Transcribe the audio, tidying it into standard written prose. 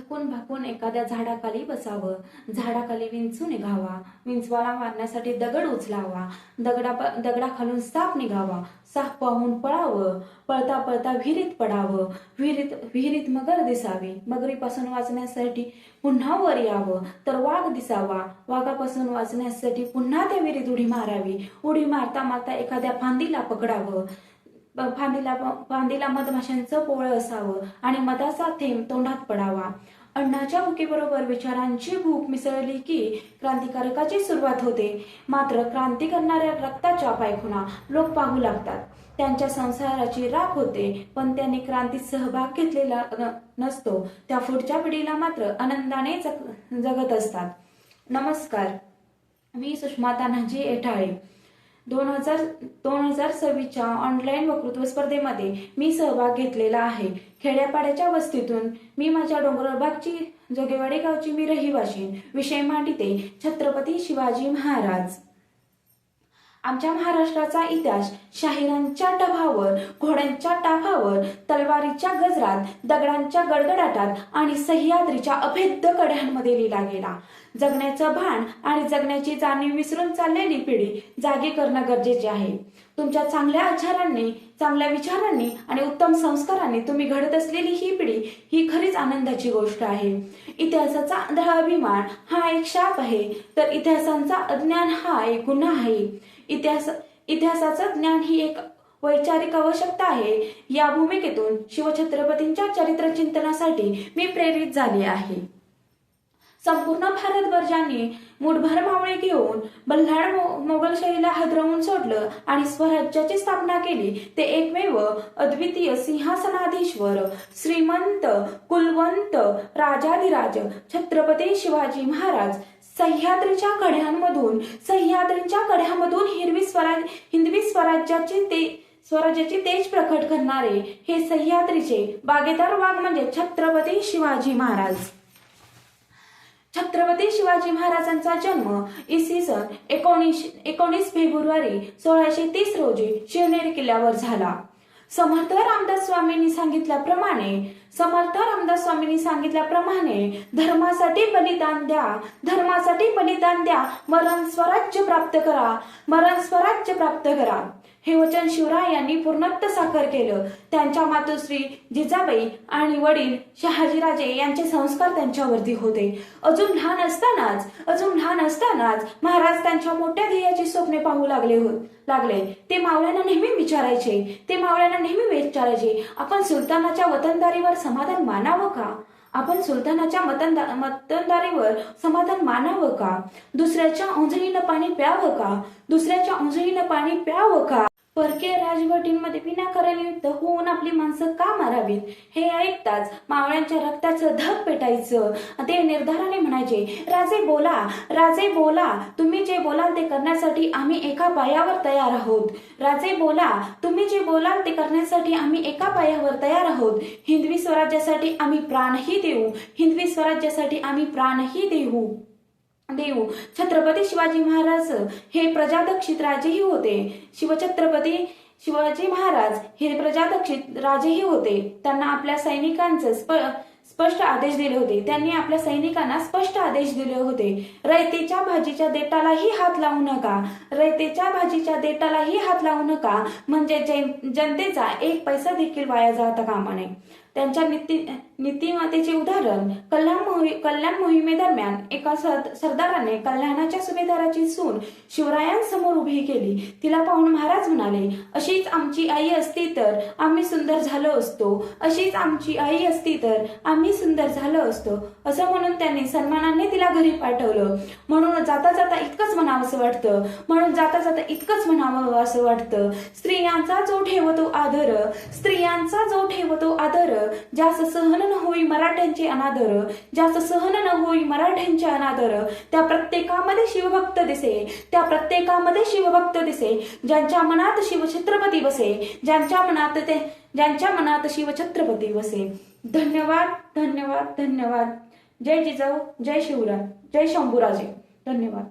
थकून भाकून एखाद्या झाडाखाली बसावं, झाडाखाली विंचू निघावा, विंचवाला मारण्यासाठी दगड उचलावा, दगडाखालून साप निघावा, साप पाहून पळावं, पळता पळता विहिरीत पडावं, विहिरीत मगर दिसावी, मगरीपासून वाचण्यासाठी पुन्हा वर यावं, तर वाघ दिसावा, वाघापासून वाचण्यासाठी पुन्हा त्या विहिरीत उडी मारावी, उडी मारता मारता एखाद्या फांदीला पकडावं, फांदीला मधमाशांचं पोळं असावं आणि मधाचा थेंब तोंडात पडावा. अन्नाच्या भुकेबरोबर विचारांची भूक मिसळली की क्रांतिकारकाची सुरुवात होते. मात्र क्रांती करणाऱ्या रक्ताच्या पायखुणा लोक पाहू लागतात. त्यांच्या संसाराची राख होते, पण त्यांनी क्रांतीत सहभाग घेतलेला नसतो. त्या पुढच्या पिढीला मात्र आनंदाने जगत असतात. नमस्कार, मी सुषमा तानाजी एठाळे. 2026च्या ऑनलाईन वक्तृत्व स्पर्धेमध्ये मी सहभाग घेतलेला आहे. खेड्यापाड्याच्या वस्तीतून मी माझ्या डोंगरबागची जोगेवाडी गावची मी रहिवाशी. विषय मांडिते छत्रपती शिवाजी महाराज. आमच्या महाराष्ट्राचा इतिहास शाहिरांच्या टभावर, घोड्यांच्या टाफावर, तलवारीच्या गजरात, दगडांच्या गडगडाटात आणि सह्याद्रीच्या अभेद्य कड्यांमध्ये लिहिला गेला. जगण्याचं भान आणि जगण्याची जाणीव विसरून चाललेली पिढी जागी करणं गरजेचे आहे. तुमच्या चांगल्या आचारांनी, चांगल्या विचारांनी आणि उत्तम संस्कारांनी तुम्ही घडत असलेली ही पिढी ही खरीच आनंदाची गोष्ट आहे. इतिहासाचा आंधळा अभिमान हा एक शाप आहे, तर इतिहासाचा अज्ञान हा एक गुन्हा आहे. इतिहासाचं ज्ञान ही एक वैचारिक आवश्यकता आहे. या भूमिकेतून शिवछत्रपतींच्या चरित्र चिंतनासाठी मी प्रेरित झाले आहे. संपूर्ण भारतभर ज्यांनी मुठभर मावळे घेऊन बल्लाळ मोगलशाहीला हादरवून सोडलं आणि स्वराज्याची स्थापना केली, ते एकमेव अद्वितीय सिंहासनाधीश्वर, श्रीमंत, कुलवंत, राजाधिराज छत्रपती शिवाजी महाराज सह्याद्रीच्या कड्यामधून हिंदवी स्वराज्याची तेज प्रकट करणारे हे सह्याद्रीचे बागेदार वाघ म्हणजे छत्रपती शिवाजी महाराज. छत्रपती शिवाजी महाराजांचा जन्म इसवी सन 19 फेब्रुवारी 1630 रोजी शिवनेरी किल्ल्यावर झाला. समर्थ रामदास स्वामींनी सांगितल्याप्रमाणे धर्मासाठी बलिदान द्या, मरण स्वराज्य प्राप्त करा. हे वचन शिवरायांनी पूर्णत्व साकार केलं. त्यांच्या मातोश्री जिजाबाई आणि वडील शहाजीराजे यांचे संस्कार त्यांच्यावरती होते. अजून लहान असतानाच महाराज त्यांच्या मोठ्या ध्येयाची स्वप्ने पाहू लागले. ते मावळ्यांना नेहमी विचारायचे, आपण सुलतानाच्या वतनदारीवर समाधान मानावं का? दुसऱ्याच्या ओंजळीनं पाणी प्यावं का? परकीय राजवटींमध्ये विनाकारण युद्ध होऊन आपली माणसं का मारावीत? हे ऐकताच मावळ्यांच्या रक्ताचं धग पेटायचं. ते निर्धाराने म्हणायचे, राजे बोला, तुम्ही जे बोलाल ते करण्यासाठी आम्ही एका पायावर तयार आहोत. हिंदवी स्वराज्यासाठी आम्ही प्राणही देऊ. छत्रपती शिवाजी महाराज हे प्रजादक्षित राजेही होते. शिवाजी महाराज हे प्रजादक्षित राजेही होते. त्यांना आपल्या सैनिकांचं स्पष्ट आदेश दिले होते. रयतेच्या भाजीच्या देठालाही हात लावू नका, म्हणजे जनतेचा एक पैसा देखील वाया जाता कामा नये. त्यांच्या नीतिमत्तेचे उदाहरण कल्याण मोहिमेदरम्यान एका सरदाराने कल्याणाच्या सुभेदाराची सून शिवरायांसमोर उभी केली. तिला पाहून महाराज म्हणाले, अशीच आमची आई असती तर आम्ही सुंदर झालो असतो. असं म्हणून त्यांनी सन्मानाने तिला घरी पाठवलं. म्हणून जाता जाता इतकंच म्हणावं असं वाटतं. स्त्रियांचा जो ठेवतो आदर, ज्यास सहन न होई मराठ्यांचे अनादर, त्या प्रत्येकामध्ये शिवभक्त दिसे. ज्यांच्या मनात शिवछत्रपती बसे. धन्यवाद. जय जिजाऊ, जय शिवराय, जय शंभूराजे. धन्यवाद.